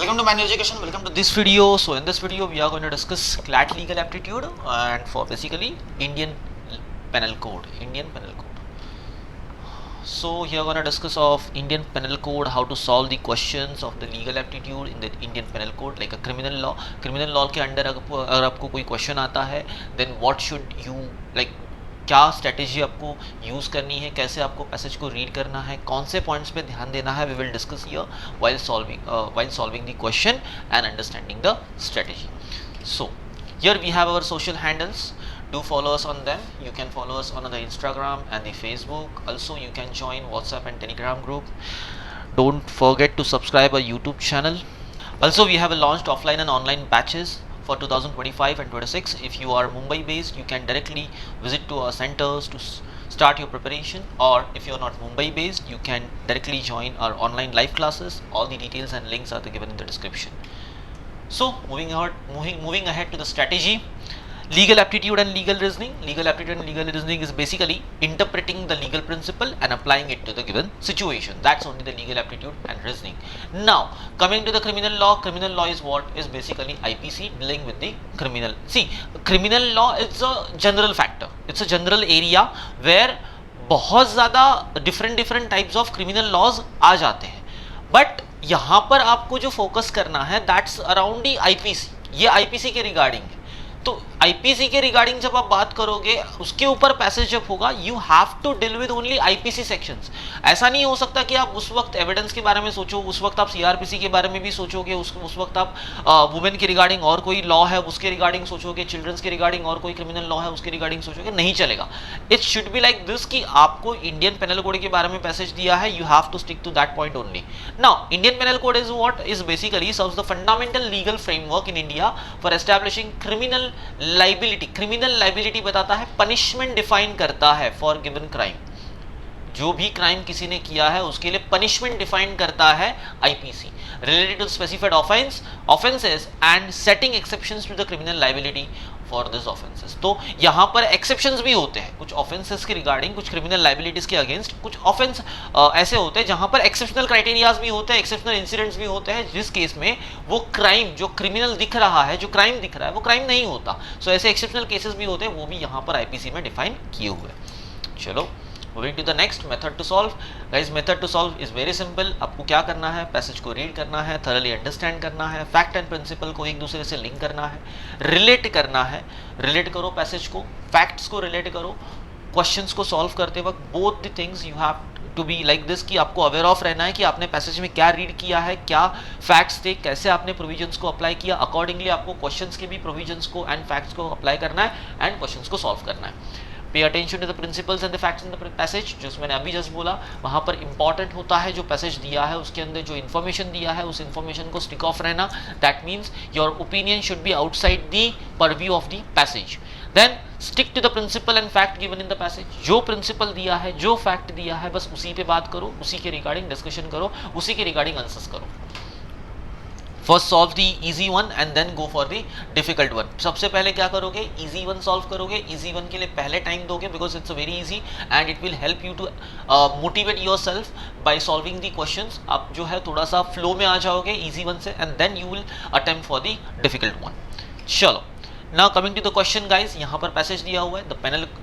Welcome to Manual Education. Welcome to this video. So in this video we are going to discuss CLAT legal aptitude and for basically Indian Penal Code. So here we are going to discuss of Indian Penal Code, how to solve the questions of the legal aptitude in the Indian Penal Code, like a criminal law. Criminal law के अंदर अगर आपको कोई question आता है, then what should you like, क्या strategy आपको use करनी है, कैसे आपको पैसेज को रीड करना है, कौन से पॉइंट्स पे ध्यान देना है, we will discuss here while solving the question and understanding the strategy. So here we have our social handles. Do follow us on them. You can follow us on the Instagram and the Facebook. Also you can join WhatsApp and Telegram group. Don't forget to subscribe our YouTube channel. Also we have launched offline and online batches for 2025 and 26. If you are Mumbai based, you can directly visit to our centers to start your preparation, or if you are not Mumbai based, you can directly join our online live classes. All the details and links are given in the description. So moving ahead to the strategy. Legal aptitude and legal reasoning. Legal aptitude and legal reasoning is basically interpreting the legal principle and applying it to the given situation. That's only the legal aptitude and reasoning. Now coming to the criminal law. Criminal law is what? Is basically IPC dealing with the criminal. See, criminal law is a general factor. It's a general area where बहुत ज़्यादा different types of criminal laws आ जाते हैं, but यहाँ पर आपको जो focus करना है that's around the IPC. ये IPC के रिगार्डिंग है. तो आईपीसी के रिगार्डिंग जब आप बात करोगे, उसके ऊपर पैसेज जब होगा, you have to deal with only IPC sections. ऐसा नहीं हो सकता कि आप उस वक्त एविडेंस के बारे में सोचो, उस वक्त आप सीआरपीसी के बारे में भी सोचोगे, उस वक्त आप वुमेन के रिगार्डिंग और कोई लॉ है उसके रिगार्डिंग सोचोगे, चिल्ड्रंस के रिगार्डिंग और कोई क्रिमिनल लॉ है उसके रिगार्डिंग सोचोगे. नहीं चलेगा. It should be like this कि आपको इंडियन पेनल कोड के बारे में पैसेज दिया है, you have to stick to that point only. Now Indian penal code is what? Is basically serves the fundamental legal framework in India for establishing criminal liability. Criminal liability बताता है, punishment define करता है for given crime. जो भी crime किसी ने किया है उसके लिए पनिशमेंट डिफाइन करता है IPC, related to specified offences and setting exceptions to the criminal liability for this offences. तो यहाँ पर एक्सेप्शंस भी होते हैं कुछ ऑफेंसेस के रिगार्डिंग, कुछ क्रिमिनल लाइबिलिटीज के अगेंस्ट. कुछ ऑफेंस ऐसे होते हैं जहाँ पर एक्सेप्शनल क्राइटेरियाज भी होते हैं, एक्सेप्शनल इंसिडेंट्स भी होते हैं, जिस केस में वो क्राइम जो क्रिमिनल दिख रहा है, जो क्राइम दिख रहा है, वो क्राइम नहीं होता. सो ऐसे एक्सेप्शनल केसेस भी होते हैं, वो भी यहाँ पर आईपीसी में डिफाइन किए हुए हैं. चलो moving to the next method to solve. Guys, method to solve is very simple. आपको क्या करना है? पैसेज को रीड करना है, thoroughly अंडरस्टैंड करना है, फैक्ट एंड प्रिंसिपल को एक दूसरे से लिंक करना है, रिलेट करना है. रिलेट करो पैसेज को, फैक्ट्स को रिलेट करो. क्वेश्चंस को सॉल्व करते वक्त both the things you have to be like this कि आपको अवेयर ऑफ रहना है कि आपने पैसेज में क्या रीड किया है, क्या फैक्ट्स थे, कैसे आपने प्रोविजंस को अप्लाई किया. अकॉर्डिंगली आपको क्वेश्चंस के भी प्रोविजंस को एंड फैक्ट्स को अप्लाई करना है एंड क्वेश्चंस को सॉल्व करना है. Pay attention to the principles and the facts in the passage. जो मैंने अभी जस्ट बोला, वहाँ पर इंपॉर्टेंट होता है जो पैसेज दिया है उसके अंदर जो इन्फॉर्मेशन दिया है, उस इन्फॉर्मेशन को स्टिक ऑफ रहना. That means your opinion should be outside the purview of the passage. Then stick to the principle and fact given in the passage. जो प्रिंसिपल दिया है, जो फैक्ट दिया है, बस उसी पे बात करो, उसी के रिगार्डिंग डिस्कशन करो, उसी के रिगार्डिंग आंसर्स करो. First solve the easy one and then go for the difficult one. सबसे पहले क्या करोगे? इजी वन सॉल्व करोगे. इजी वन के लिए पहले टाइम दोगे because it's very easy and it will help you to motivate your self by solving the questions. आप जो है थोड़ा सा फ्लो में आ जाओगे इजी वन से and then you will attempt for the difficult one. चलो now coming to the question guys, यहाँ पर पैसेज दिया हुआ है,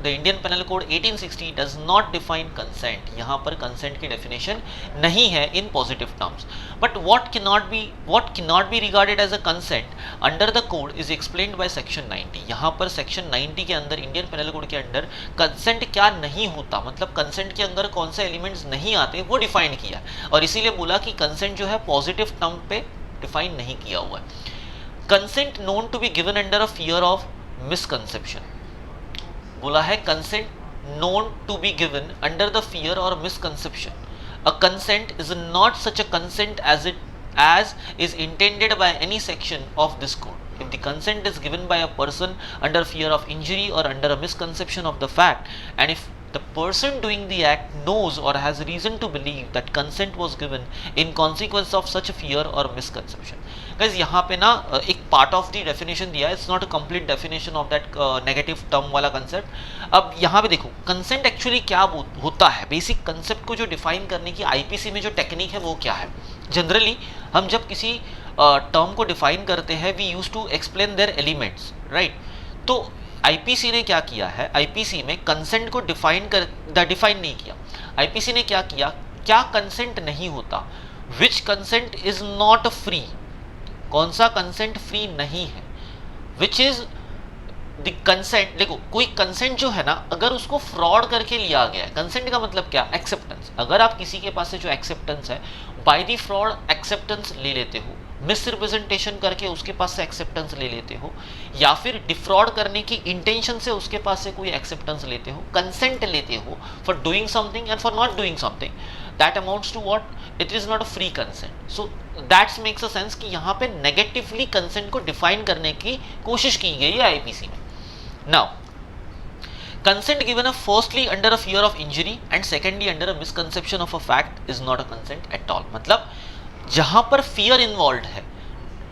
the Indian Penal Code 1860 does not define consent. यहाँ पर consent की definition नहीं है in positive terms, but what cannot be regarded as a consent under the code is explained by section 90. यहाँ पर section 90 के अंदर Indian Penal Code के अंदर consent क्या नहीं होता, मतलब consent के अंदर कौन से elements नहीं आते, वो define किया है. और इसीलिए बोला कि consent जो है positive term पे define नहीं किया हुआ है. Consent known to be given under a fear of misconception. बोला है consent known to be given under the fear और misconception. A consent is not such a consent as is intended by any section of this code. If the consent is given by a person under fear of injury or under a misconception of the fact, and if the person doing the act knows or has reason to believe that consent was given in consequence of such a fear or misconception. Guys, यहाँ पे ना एक part of the definition दिया है, it's not a complete definition of that negative term वाला concept. अब यहाँ पे देखो कंसेंट एक्चुअली क्या होता है. बेसिक कंसेप्ट को जो डिफाइन करने की आईपीसी में जो टेक्निक है वो क्या है. जनरली हम जब किसी टर्म को डिफाइन करते हैं we use to explain their elements, right. तो आईपीसी ने क्या किया है, आईपीसी में कंसेंट को डिफाइन नहीं किया। आईपीसी ने क्या किया, क्या कंसेंट नहीं होता, विच कंसेंट इज नॉट फ्री, कौन सा कंसेंट फ्री नहीं है, विच इज द कंसेंट। देखो कोई कंसेंट जो है ना, अगर उसको फ्रॉड करके लिया गया है, कंसेंट का मतलब क्या, एक्सेप्टेंस। अगर आप किसी के पास से जो एक्सेप्टेंस है बाय द फ्रॉड एक्सेप्टेंस ले लेते हो, मिस रिप्रेजेंटेशन करके उसके पास से एक्सेप्टेंस ले लेते हो, या फिर डिफ्रॉड करने की इंटेंशन से उसके पास से कोई एक्सेप्टेंस लेते हो, कंसेंट लेते हो for doing something and for not doing something, that amounts to what, it is not a free consent. So that's makes a sense कि यहाँ पे नेगेटिवली कंसेंट को डिफाइन करने की कोशिश की गई है आईपीसी में। Now consent given a firstly under a fear of injury and secondly under a misconception of a fact is not a consent at all। मतलब जहां पर फियर इन्वॉल्व है,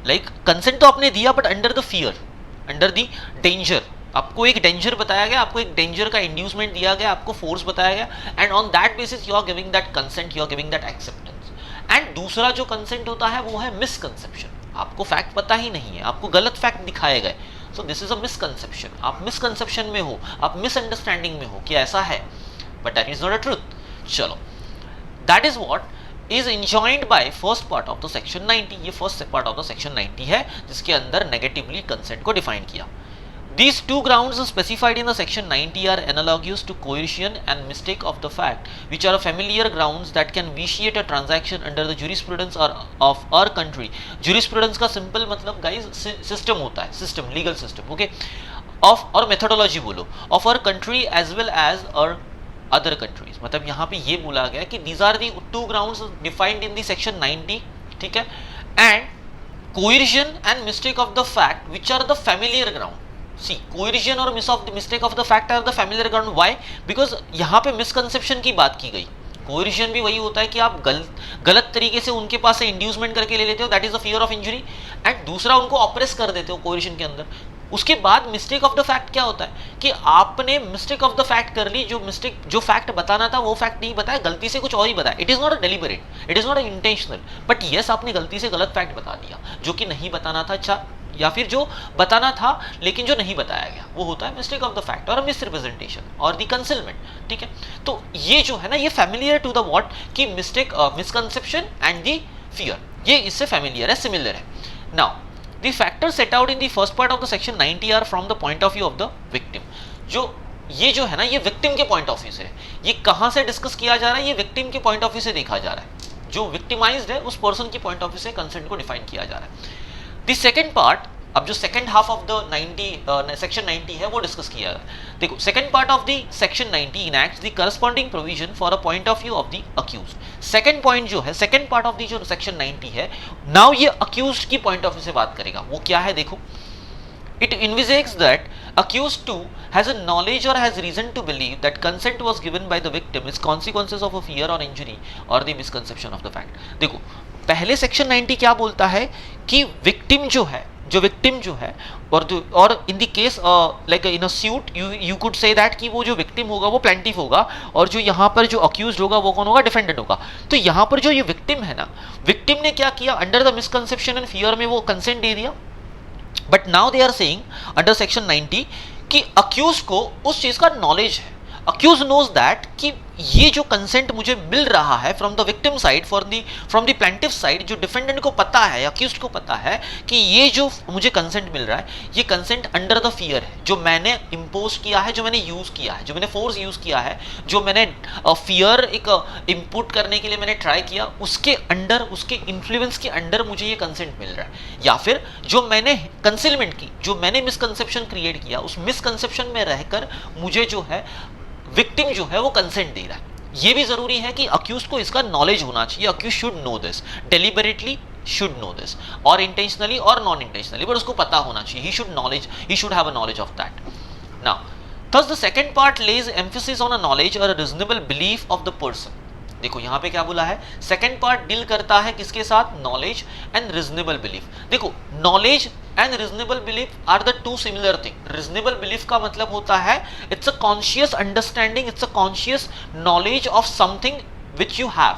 लाइक कंसेंट तो आपने दिया but under the fear, under the danger, आपको एक danger बताया गया, आपको एक डेंजर का इंड्यूसमेंट दिया गया, आपको फोर्स बताया गया, and on that basis you are giving that consent, you are giving that acceptance. And दूसरा जो कंसेंट होता है वो है मिसकंसेप्शन, आपको फैक्ट पता ही नहीं है, आपको गलत फैक्ट दिखाए गए, so this is a misconception, आप मिसकंसेप्शन में हो, आप मिसअंडरस्टैंडिंग में हो कि ऐसा है, but that is not a truth. चलो, that is what is enjoined by first part of the section 90। ये first part of the section 90 है जिसके अंदर negatively consent को define किया। These two grounds specified in the section 90 are analogous to coercion and mistake of the fact, which are familiar grounds that can vitiate a transaction under the jurisprudence of our country। jurisprudence का simple मतलब guys system होता है, system, legal system, okay, of और methodology बोलो, of our country as well as our other countries. मतलब यहाँ पे ये बोला गया कि these are the two grounds defined in the section 90, ठीक है, and coercion and mistake of the fact which are the familiar ground. See, coercion और mistake of the fact are the familiar ground. Why? Because यहाँ पे misconception की बात की गई। कोएर्जन भी वही होता है कि आप गलत तरीके से उनके पास से इंड्यूसमेंट करके ले लेते हो, that is the fear of injury, and दूसरा उनको ऑप्रेस कर देते हो कोएर्जन के अंदर। उसके बाद मिस्टेक ऑफ द फैक्ट क्या होता है कि आपने मिस्टेक ऑफ द फैक्ट कर ली, जो फैक्ट बताना था वो फैक्ट नहीं बताया, गलती से कुछ और ही बताया। It is not a deliberate, it is not a intentional, but yes आपने गलती से गलत फैक्ट बता दिया जो कि नहीं बताना था, अच्छा, या फिर जो बताना था लेकिन जो नहीं बताया गया, वो होता है मिस्टेक ऑफ द फैक्ट और मिस रिप्रेजेंटेशन और द कंसीलमेंट, ठीक है। तो ये जो है ना, ये फैमिलियर टू द व्हाट कि mistake, misconception and the fear, ये इससे फैमिलियर है, सिमिलर है। Now the factors set out in the first part of the section 90 are from the point of view of the victim। ये जो है ना, ये विक्टिम के पॉइंट ऑफ व्यू से है। ये कहां से डिस्कस किया जा रहा है, ये विक्टिम के पॉइंट ऑफ व्यू से देखा जा रहा है। जो विक्टिमाइज्ड है उस पर्सन के पॉइंट ऑफ व्यू से कंसेंट को डिफाइन किया जा रहा है। द सेकंड पार्ट, अब जो second half of the 90 section 90 है वो डिस्कस किया है। देखो, second part of the section 90 enacts the corresponding provision for a point of view of the accused. Second point जो है, सेकंड पार्ट ऑफ द जो सेक्शन 90 है, नाउ ये अक्यूज्ड की पॉइंट ऑफ व्यू से बात करेगा। वो क्या है देखो, it envisages that accused too has a knowledge or has reason to believe that consent was given by the victim is consequences of a fear or injury or the misconception of the fact। देखो, पहले section 90 क्या बोलता है कि victim जो है, और in the case like in a suit you could say that कि वो जो विक्टिम होगा वो प्लेंटिफ होगा, और जो यहाँ पर जो अक्यूज्ड होगा वो कौन होगा, डिफेंडेंट होगा। तो यहाँ पर जो ये विक्टिम है ना, विक्टिम ने क्या किया, under the misconception and fear में वो कंसेंट दे दिया, but now they are saying under section 90 कि अक्यूज को उस चीज का नॉलेज है। अक्यूज नोज दैट कि ये जो कंसेंट मुझे मिल रहा है from the victim side, from the plaintiff side, जो डिफेंडेंट को पता है, अक्यूज्ड को पता है कि ये जो मुझे कंसेंट मिल रहा है, ये कंसेंट अंडर द फियर है, जो मैंने इंपोज किया है, जो मैंने यूज किया है, जो मैंने फोर्स यूज किया है, जो मैंने फियर एक इनपुट करने के लिए मैंने ट्राई किया, उसके अंडर, उसके इन्फ्लुएंस के अंडर मुझे ये कंसेंट मिल रहा है। या फिर जो मैंने कंसीलमेंट की, जो मैंने मिसकंसेप्शन क्रिएट किया, उस मिसकंसेप्शन में रहकर मुझे जो है विक्टिम जो है वो कंसेंट दे रहा है। ये भी जरूरी है कि अक्यूज्ड को इसका नॉलेज होना चाहिए। Accused should know this, deliberately should know this, और इंटेंशनली और नॉन इंटेंशनली, बट उसको पता होना चाहिए। He should have a knowledge of that. Now thus the second part lays emphasis on a knowledge or a reasonable belief of the person। देखो यहाँ पे क्या बोला है, सेकंड पार्ट डील करता है किसके साथ, नॉलेज एंड रीजनेबल बिलीफ। देखो, knowledge and reasonable belief are the two similar thing. Reasonable belief का मतलब होता है it's a conscious understanding, it's a conscious knowledge of something which you have,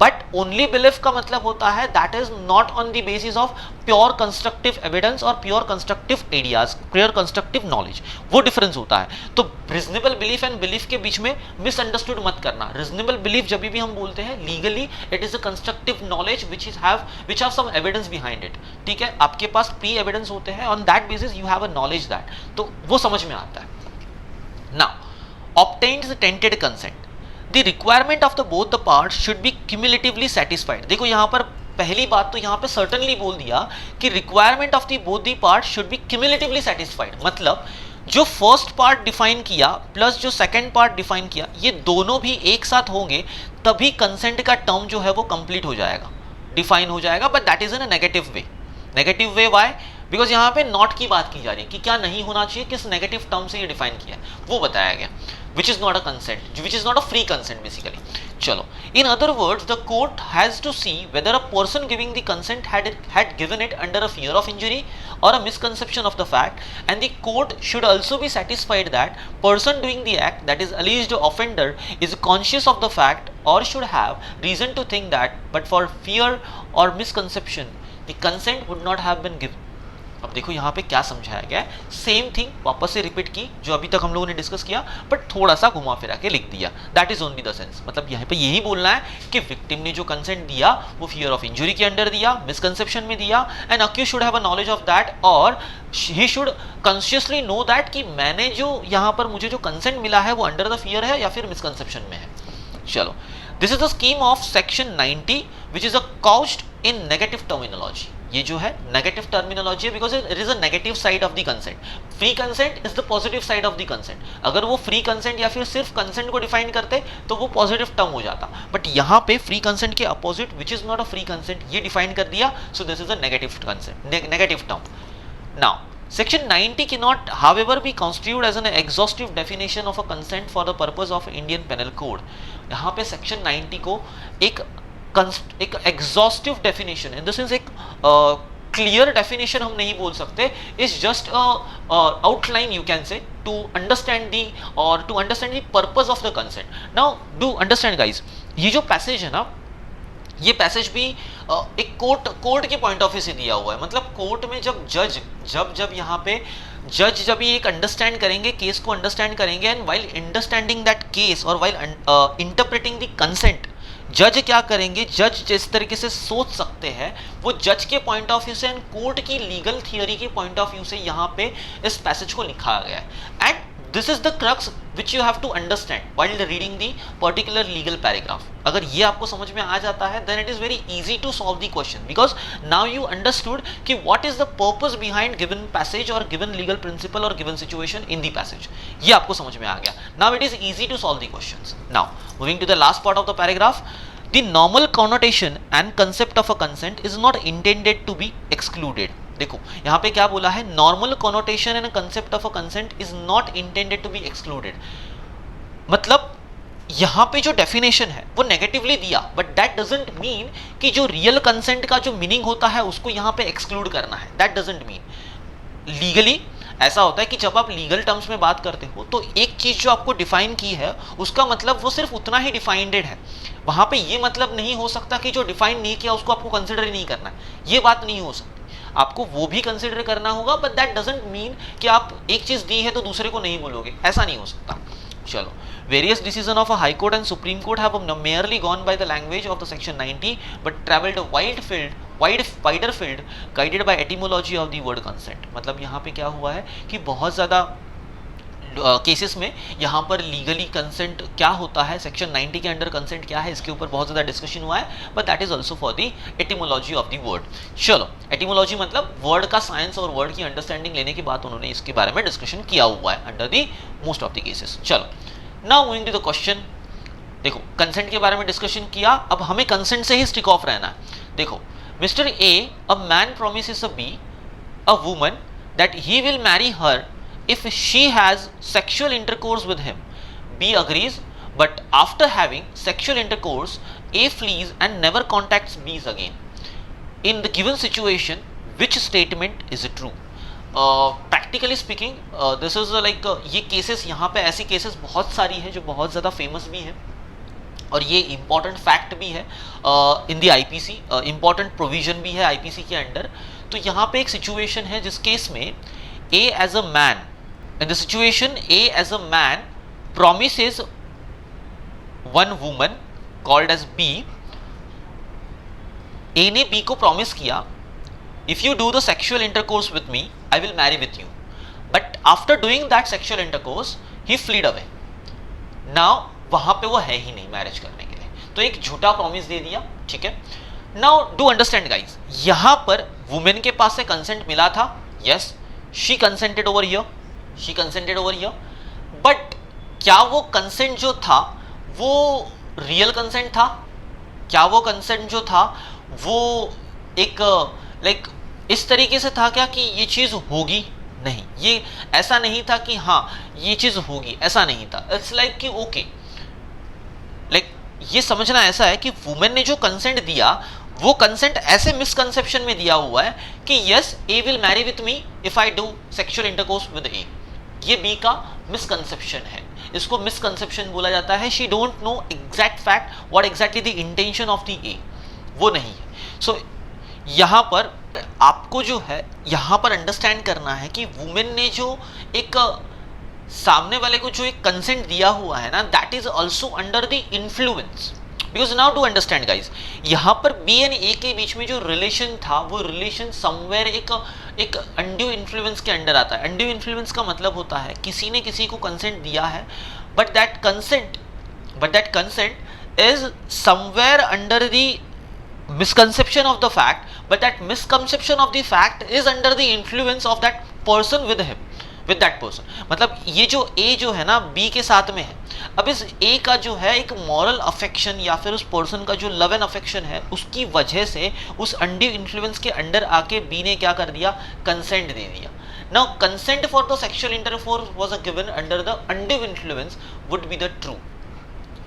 but only belief का मतलब होता है that is not on the basis of pure constructive evidence और pure constructive ideas, pure constructive knowledge, वो difference होता है। तो reasonable belief and belief के बीच में मिसअंडरस्टूड मत करना। रीजनेबल बिलीफ जब भी हम बोलते हैं legally it is a constructive knowledge which have some evidence behind it, ठीक है, आपके पास प्री एविडेंस होते हैं, on that basis you have a knowledge that, तो वो समझ में आता है। Now obtained tainted consent, the requirement of the both the parts should be cumulatively satisfied. देखो यहाँ पर पहली बात तो यहाँ पे सर्टेनली बोल दिया कि requirement of the both the part should be cumulatively satisfied, मतलब जो फर्स्ट पार्ट डिफाइन किया प्लस जो सेकंड पार्ट डिफाइन किया ये दोनों भी एक साथ होंगे तभी कंसेंट का टर्म जो है वो कंप्लीट हो जाएगा, डिफाइन हो जाएगा, but that is in a negative way. Negative way why? Because यहाँ पे नॉट की बात की जा रही है कि क्या नहीं होना चाहिए, किस नेगेटिव टर्म से ये डिफाइन किया है वो बताया गया, which is not a consent, which is not a free consent basically. चलो, in other words, the court has to see whether a person giving the consent had given it under a fear of injury or a misconception of the fact, and the court should also be satisfied that person doing the act, that is alleged offender, is conscious of the fact or should have reason to think that, but for fear or misconception, the consent would not have been given. अब देखो यहाँ पे क्या समझाया गया है, same thing वापस से रिपीट की जो अभी तक हम लोगों ने डिस्कस किया, बट थोड़ा सा घुमा फिरा के लिख दिया। That is only the sense, मतलब यहाँ पे यही बोलना है कि विक्टिम ने जो कंसेंट दिया वो फियर ऑफ इंजुरी के अंडर दिया, मिसकंसेप्शन में दिया, and accused should have a knowledge of that, और he should consciously know that कि मैंने जो यहाँ पर मुझे जो कंसेंट मिला है वो अंडर द फियर है या फिर मिसकंसेप्शन में है। चलो, this is the scheme of section 90 which is a couched in negative terminology. ये जो है नेगेटिव टर्मिनोलॉजी है because it is a negative side of the consent. Free consent is the positive side of the consent. अगर वो free consent या फिर सिर्फ consent को डिफाइन करते तो वो पॉजिटिव टर्म हो जाता, बट यहाँ पे फ्री कंसेंट के opposite which is not a free consent ये डिफाइन कर दिया, सो this is a negative consent, negative term. Now Section 90 cannot, however, be construed as an exhaustive definition of a consent for the purpose of Indian Penal Code. यहाँ पे Section 90 को एक exhaustive definition in the sense एक clear definition हम नहीं बोल सकते, is just outline you can say to understand the और to understand the purpose of the consent. Now do understand guys, ये जो पैसेज है ना, ये पैसेज भी एक कोर्ट के पॉइंट ऑफ व्यू से दिया हुआ है। मतलब कोर्ट में जब जज जब यहाँ पे जज जब ये एक अंडरस्टैंड करेंगे, केस को अंडरस्टैंड करेंगे, and while understanding that case और वाइल इंटरप्रेटिंग द कंसेंट, जज क्या करेंगे, जज जिस तरीके से सोच सकते हैं वो जज के पॉइंट ऑफ व्यू से एंड कोर्ट की लीगल थियोरी के पॉइंट ऑफ व्यू से यहाँ पे इस पैसेज को लिखा गया है। And this is the crux which you have to understand while reading the particular legal paragraph. अगर ये आपको समझ में आ जाता है then it is very easy to solve the question, because now you understood कि what is the purpose behind given passage और गिवन लीगल प्रिंसिपल और given situation in the passage. ये आपको समझ में आ गया, now it is easy to solve the questions. Now moving to the last part of the paragraph, the normal connotation and concept of a consent is not intended to be excluded. देखो यहाँ पे क्या बोला है, normal connotation and concept of a consent is not intended to be excluded। मतलब यहाँ पे जो डेफिनेशन है वो नेगेटिवली दिया, बट दैट डजंट मीन कि जो रियल कंसेंट का जो मीनिंग होता है उसको यहाँ पे एक्सक्लूड करना है, दैट डजंट मीन। लीगली ऐसा होता है कि जब आप लीगल टर्म्स में बात करते हो तो एक चीज जो आपको डिफाइन की है उसका मतलब वो सिर्फ उतना ही डिफाइंडेड है, वहां पे ये मतलब नहीं हो सकता कि जो डिफाइन नहीं किया उसको आपको कंसिडर ही नहीं करना है, ये बात नहीं हो सकती, आपको वो भी कंसिडर करना होगा, बट दैट डजंट मीन कि आप एक चीज दी है तो दूसरे को नहीं बोलोगे, ऐसा नहीं हो सकता। चलो, various decisions of a high court and supreme court have merely gone by the language of the section 90 but traveled a wider field guided by etymology of the word consent। मतलब यहाँ पे क्या हुआ है कि बहुत ज़्यादा केसेस में यहाँ पर लीगली कंसेंट क्या होता है, सेक्शन 90 के अंडर कंसेंट क्या है, इसके ऊपर बहुत ज़्यादा डिस्कशन हुआ है, but that is also for the etymology of the word. चलो, एटिमोलॉजी मतलब वर्ड का साइंस और वर्ड की अंडरस्टैंडिंग लेने के बाद उन्होंने इसके बारे में डिस्कशन किया हुआ है under the most of the cases. चलो, now moving to the question. देखो, कंसेंट के बारे में डिस्कशन किया, अब हमें कंसेंट से ही स्टिक ऑफ रहना है। देखो, mister A, a man promises a B, a woman, that he will marry her if she has sexual intercourse with him. B agrees, but after having sexual intercourse, A flees and never contacts B again. In the given situation, which statement is true? Practically speaking, this is like ये cases, यहाँ पे ऐसी cases बहुत सारी है जो बहुत ज़्यादा famous भी है, और ये इंपॉर्टेंट फैक्ट भी है इन दी आईपीसी, इंपॉर्टेंट प्रोविजन भी है आईपीसी के अंडर। तो यहाँ पे एक सिचुएशन है जिस केस में A as a man, in the situation A as a man promises one woman called as B, A ने B को प्रॉमिस किया, if you do the sexual intercourse with me, I will marry with you. But after doing that sexual intercourse, he fled away. Now वहां पे वो है ही नहीं marriage करने के लिए, तो एक झूठा प्रॉमिस दे दिया, ठीक है। नाउ डू अंडरस्टैंड गाइज, यहां पर वुमेन के पास से कंसेंट मिला था, yes, she consented over here, she consented over here, but क्या वो कंसेंट जो था वो रियल कंसेंट था? क्या वो कंसेंट जो था वो एक लाइक इस तरीके से था क्या कि ये चीज़ होगी? नहीं, ये ऐसा नहीं था कि हाँ ये चीज़ होगी, ऐसा नहीं था। इट्स लाइक कि ओके, लाइक ये समझना ऐसा है कि वुमेन ने जो कंसेंट दिया वो कंसेंट ऐसे मिसकंसेप्शन में दिया हुआ है कि yes A will marry with me if I do sexual intercourse with A. ये बी का मिसकंसेप्शन है, इसको मिसकंसेप्शन बोला जाता है। She don't know exact fact what exactly the intention of the ए, वो नहीं है। सो यहाँ पर आपको जो है यहाँ पर अंडरस्टैंड करना है कि वुमेन ने जो एक सामने वाले को जो एक कंसेंट दिया हुआ है ना, that is also under the influence. Because now to understand guys, यहाँ पर बी एंड ए के बीच में जो रिलेशन था वो रिलेशन समवेयर एक अनड्यू इन्फ्लुएंस के अंडर आता है। अनड्यू इन्फ्लुएंस का मतलब होता है किसी ने किसी को कंसेंट दिया है, but that consent is somewhere under the misconception of the fact, but that misconception of the fact is under the influence of that person with him, with that person। मतलब ये जो A जो है ना B के साथ में है, अब इस A का जो है एक मॉरल अफेक्शन या फिर उस पर्सन का जो लव एंड अफेक्शन है उसकी वजह से उस अनड्यू इन्फ्लुएंस के अंडर आके B ने क्या कर दिया, कंसेंट दे दिया। Now consent for the sexual intercourse was given under the undue influence would be the true,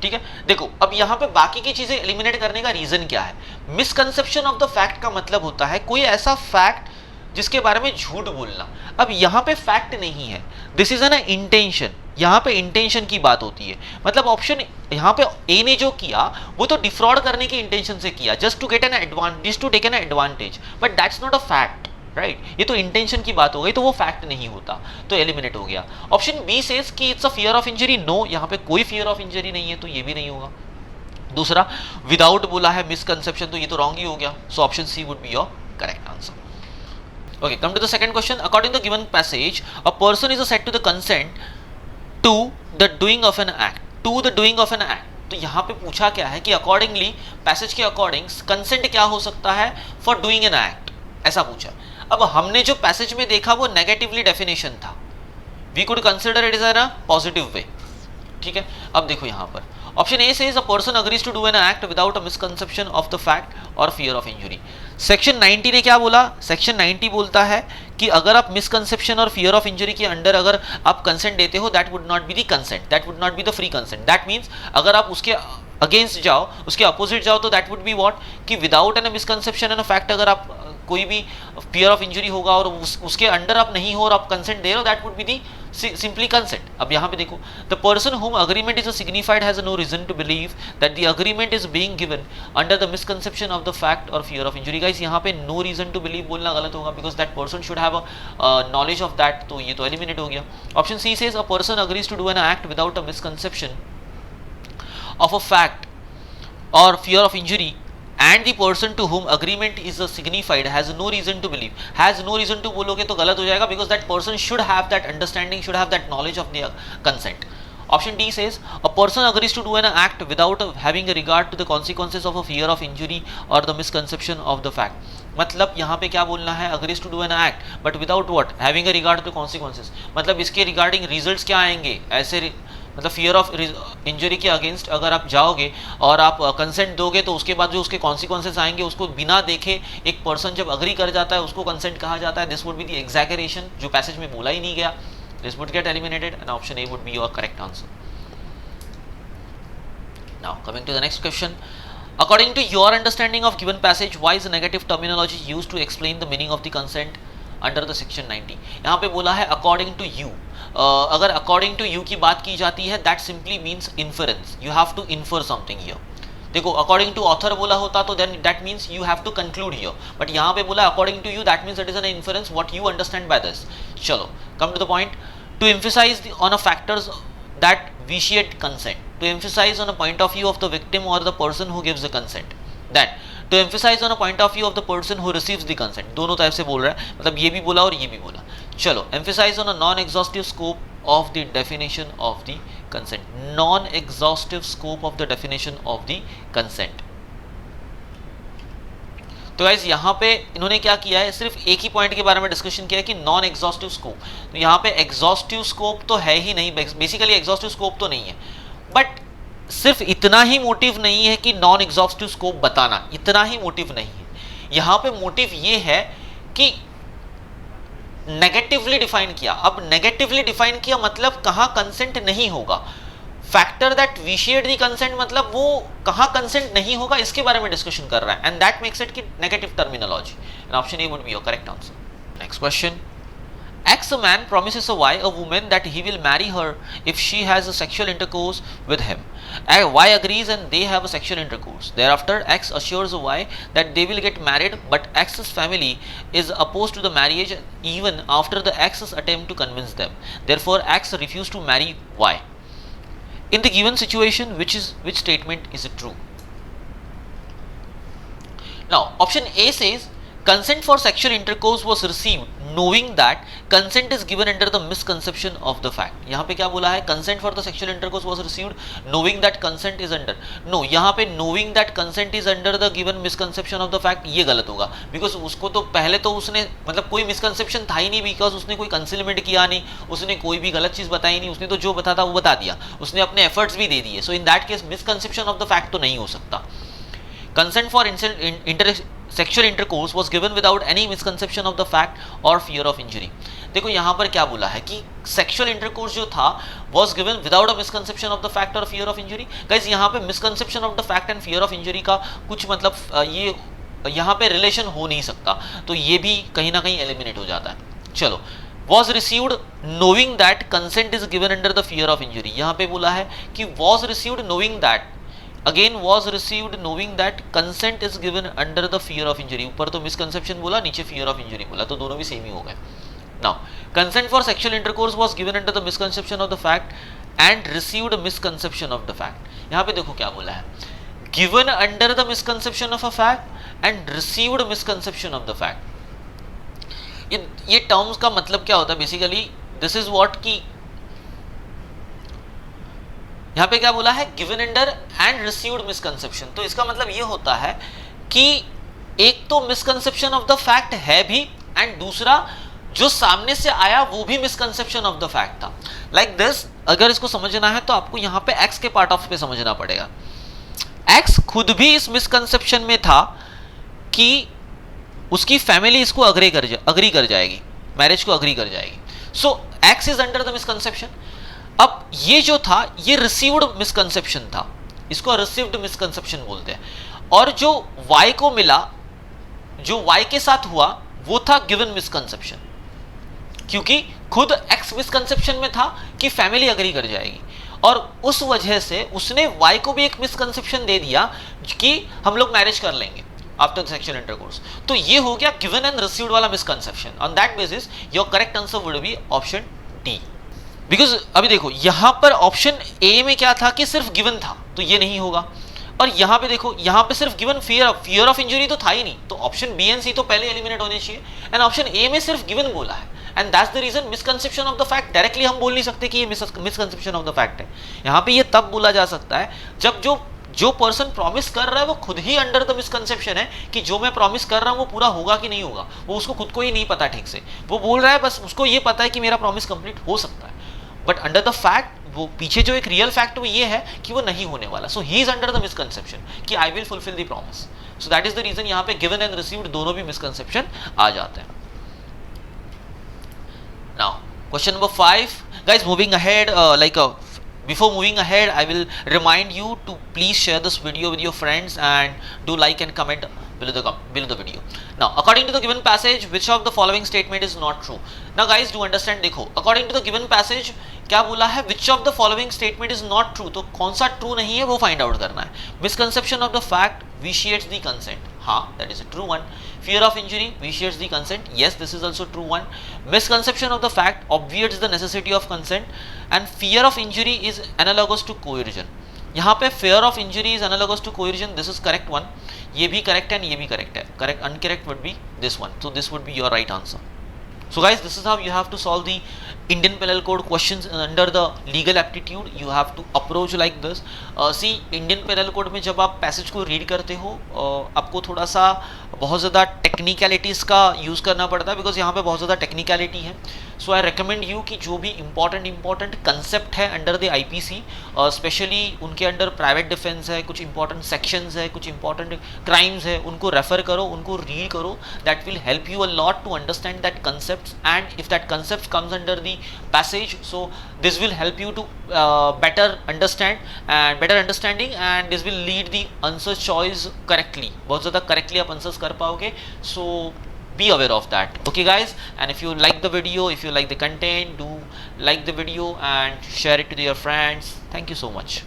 ठीक है। देखो अब यहाँ पे बाकी की चीजें एलिमिनेट करने का रीजन क्या है? मिसकंसेप्शन ऑफ द फैक्ट का मतलब होता है कोई ऐसा फैक्ट जिसके बारे में झूठ बोलना। अब यहाँ पे फैक्ट नहीं है, दिस इज एन इंटेंशन, यहाँ पे इंटेंशन की बात होती है। मतलब ऑप्शन यहाँ पे ए ने जो किया वो तो डिफ्रॉड करने की इंटेंशन से किया, just to get an advantage, to take an advantage, but that's not a fact, right. ये तो इंटेंशन की बात हो गई, तो वो फैक्ट नहीं होता, तो एलिमिनेट हो गया। ऑप्शन बी सेज कि it's a fear of injury, no, यहाँ पे कोई फियर ऑफ इंजरी नहीं है, तो ये भी नहीं होगा। दूसरा विदाउट बोला है मिसकंसेप्शन, तो ये तो रॉन्ग ही हो गया, so option C would be your correct answer. Okay, come to the second question. According to the given passage, a person is said to the consent to the doing of an act. To the doing of an act. तो यहाँ पे पूछा क्या है कि accordingly, passage के according consent क्या हो सकता है फॉर डूइंग एन एक्ट, ऐसा पूछा। अब हमने जो पैसेज में देखा वो नेगेटिवली डेफिनेशन था, we could consider it is in a positive way, ठीक है। अब देखो यहाँ पर option A says a person agrees to do an act without a misconception of the fact or fear of injury. Section 90 ने क्या बोला? सेक्शन 90 बोलता है कि अगर आप मिसकंसेप्शन और फियर ऑफ इंजरी के अंडर अगर आप कंसेंट देते हो, that would not be the consent, that would not be the free consent. That means अगर आप उसके अगेंस्ट जाओ, उसके अपोजिट जाओ, तो दैट वुड बी व्हाट, कि without an misconception and fact, अगर आप कोई भी फियर ऑफ इंजरी होगा और उसके अंडर आप नहीं हो और आप कंसेंट दे रहे हो, that would be the simply consent. अब यहाँ पे देखो, the person whom agreement is signified has no reason to believe that the agreement is being given under the misconception of the fact or fear of injury. Guys यहाँ पे no reason to believe बोलना गलत होगा, because that person should have knowledge of that, तो ये तो eliminate हो गया। Option C says a person agrees to do an act without a misconception of a fact or fear of injury and the person to whom agreement is signified has no reason to believe, has no reason to बोलोगे तो गलत हो जाएगा, because that person should have that understanding, should have that knowledge of the consent. Option D says a person agrees to do an act without having a regard to the consequences of a fear of injury or the misconception of the fact. मतलब यहाँ पे क्या बोलना है, agrees to do an act but without what, having a regard to the consequences। मतलब इसके regarding results क्या आएंगे, ऐसे मतलब फियर ऑफ इंजरी के अगेंस्ट अगर आप जाओगे और आप कंसेंट दोगे तो उसके बाद जो उसके कॉन्सिक्वेंसेस आएंगे उसको बिना देखे एक पर्सन जब अग्री कर जाता है उसको कंसेंट कहा जाता है। This would be the exaggeration, जो पैसेज में बोला ही नहीं गया। This would get eliminated and option A would be your correct answer. Now coming to the next question, according to your understanding of given passage, why is negative terminology used to explain the meaning of the consent under the section 90? यहाँ पे बोला है according to you, अगर according to you की बात की जाती है, that simply means inference, you have to infer something here. देखो अकॉर्डिंग टू ऑथर बोला होता तो then that means you have to conclude here, but यहाँ पे बोला according to you, that means it is an inference what you understand by this. चलो come to the point, to emphasise on a factors that vitiate consent, to emphasise on a point of view of the victim और the person who gives the consent, then to emphasise on a point of view of the person who receives the consent. दोनों type से बोल रहा है, मतलब ये भी बोला और ये भी बोला। चलो emphasize on a non exhaustive scope of the definition of the consent, non exhaustive scope of the definition of the consent. तो गाइस यहाँ पे इन्होंने क्या किया है, सिर्फ एक ही पॉइंट के बारे में डिस्कशन किया है कि नॉन एग्जॉस्टिव स्कोप। तो यहाँ पे एग्जॉस्टिव स्कोप तो है ही नहीं, बेसिकली एग्जॉस्टिव स्कोप तो नहीं है, बट सिर्फ इतना ही मोटिव नहीं है कि नॉन एग्जॉस्टिव स्कोप बताना, इतना ही मोटिव नहीं है। यहाँ पे मोटिव ये है कि नेगेटिवली डिफाइन किया। अब नेगेटिवली डिफाइन किया मतलब कहाँ कंसेंट नहीं होगा, factor that vitiate the consent मतलब वो कहाँ कंसेंट नहीं होगा, इसके बारे में डिस्कशन कर रहा है, एंड दैट मेक्स इट की negative terminology, and option A would be your correct answer. Next question, X a man promises a Y a woman that he will marry her if she has a sexual intercourse with him. Y agrees and they have a sexual intercourse. Thereafter, X assures Y that they will get married, but X's family is opposed to the marriage even after the X's attempt to convince them. Therefore, X refuses to marry Y. In the given situation, which statement is true? Now, option A says consent for sexual intercourse was received knowing that consent is given under the misconception of the fact। यहाँ पे क्या बोला है, consent for the sexual intercourse was received knowing that consent is under, no यहाँ पे knowing that consent is under the given misconception of the fact, ये गलत होगा, बिकॉज उसको तो पहले तो उसने मतलब कोई मिसकंसेप्शन था ही नहीं, बिकॉज उसने कोई कंसीलमेंट किया नहीं, उसने कोई भी गलत चीज बताई नहीं, उसने तो जो बता था वो बता दिया, उसने अपने एफर्ट्स भी दे दिए। So in that case misconception of the fact तो नहीं हो सकता। Consent for sexual intercourse was given without any misconception of the fact or fear of injury। देखो यहाँ पर क्या बोला है कि sexual intercourse जो था was given without a misconception of the fact or fear of injury। Guys यहाँ पे misconception of the fact and fear of injury का कुछ मतलब ये यहाँ पे रिलेशन हो नहीं सकता, तो ये भी कहीं ना कहीं एलिमिनेट हो जाता है। चलो, was received knowing that consent is given under the fear of injury, यहाँ पे बोला है कि was received knowing that, again was received knowing that consent is given under the fear of injury। ऊपर तो misconception बोला, नीचे fear of injury बोला, तो दोनों भी सेम ही हो गए। Now, consent for sexual intercourse was given under the misconception of the fact and received misconception of the fact। यहाँ पे देखो क्या बोला है, given under the misconception of a fact and received misconception of the fact। ये terms का मतलब क्या होता है बेसिकली, दिस इज व्हाट की यहाँ पे क्या बोला है, given under and received misconception. तो इसका मतलब ये होता है कि एक तो मिसकंसेप्शन ऑफ द फैक्ट है भी, एंड दूसरा जो सामने से आया वो भी मिसकंसेप्शन ऑफ द फैक्ट था। लाइक दिस, अगर इसको समझना है तो आपको यहाँ पे एक्स के पार्ट ऑफ पे समझना पड़ेगा। एक्स खुद भी इस मिसकंसेप्शन में था कि उसकी फैमिली इसको अग्री कर जाएगी, मैरिज को अग्री कर जाएगी। So X is under the misconception. अब ये जो था ये रिसीव्ड मिसकंसेप्शन था, इसको रिसीव्ड मिसकंसेप्शन बोलते हैं, और जो वाई को मिला, जो वाई के साथ हुआ वो था गिवन मिसकंसेप्शन, क्योंकि खुद एक्स मिसकंसेप्शन में था कि फैमिली अग्री कर जाएगी, और उस वजह से उसने वाई को भी एक मिसकंसेप्शन दे दिया कि हम लोग मैरिज कर लेंगे आफ्टर सेक्सुअल इंटरकोर्स। तो ये हो गया गिवन एंड रिसीव्ड वाला misconception. On that basis your correct answer would be option D. Because अभी देखो यहाँ पर ऑप्शन ए में क्या था कि सिर्फ गिवन था, तो ये नहीं होगा, और यहाँ पे देखो यहाँ पे सिर्फ गिवन फियर ऑफ इंजरी तो था ही नहीं, तो ऑप्शन बी एंड सी तो पहले एलिमिनेट होने चाहिए, एंड ऑप्शन ए में सिर्फ गिवन बोला है, and that's the reason misconception of the fact directly हम बोल नहीं सकते कि ये मिसकंसेप्शन ऑफ द फैक्ट है। यहाँ पे ये तब बोला जा सकता है जब जो पर्सन प्रॉमिस कर रहा है वो खुद ही अंडर द मिसकंसेप्शन है कि जो मैं प्रॉमिस कर रहा हूँ वो पूरा होगा कि नहीं होगा, वो उसको खुद को ही नहीं पता ठीक से, वो बोल रहा है बस उसको ये पता है कि मेरा प्रॉमिस कंप्लीट हो सकता है, बट अंडर द फैक्ट वो पीछे जो एक रियल फैक्ट वो ये है कि वो नहीं होने वाला। So he is under the misconception कि I will fulfil the promise. So that is the reason यहाँ पे गिवन एंड रिसीव्ड दोनों भी मिसकंसेप्शन आ जाते हैं। Now question number 5, guys moving ahead, before moving ahead I will remind you to please share this video with your friends and do like and comment below the video. Now according to the given passage, which of the following statement is not true? Now guys do understand, देखो according to the given passage क्या बोला है, which of the following statement is not true, तो कौन सा true नहीं है वो find out करना है. Misconception of the fact vitiates the consent, हाँ that is a true one. Fear of injury vitiates the consent, yes this is also true one. Misconception of the fact obviates the necessity of consent, and fear of injury is analogous to coercion. यहाँ पे fear of injury is analogous to coercion, this is correct one. ये भी correct है, ये भी correct है. Correct, incorrect would be this one. So this would be your right answer. So guys, this is how you have to solve the Indian Penal Code questions under the legal aptitude. You have to approach like this. See, Indian Penal Code में जब आप passage को read करते हो आपको थोड़ा सा बहुत ज़्यादा टेक्निकलिटीज़ का यूज़ करना पड़ता है, बिकॉज यहाँ पे बहुत ज़्यादा टेक्निकलिटी है. सो आई रिकमेंड यू कि जो भी इंपॉर्टेंट कंसेप्ट है अंडर द आईपीसी, स्पेशली उनके अंडर प्राइवेट डिफेंस है, कुछ इंपॉर्टेंट सेक्शंस है, कुछ इंपॉर्टेंट क्राइम्स है, उनको रेफर करो, उनको रीड करो. That will help you a lot to understand that concept, and if that concept comes under the passage, so this will help you to better understanding, and this will lead the answer choice correctly. बहुत ज़्यादा correctly आप answers कर पाओगे. So be aware of that. Okay guys, and if you like the video, if you like the content, do like the video and share it to your friends. Thank you so much.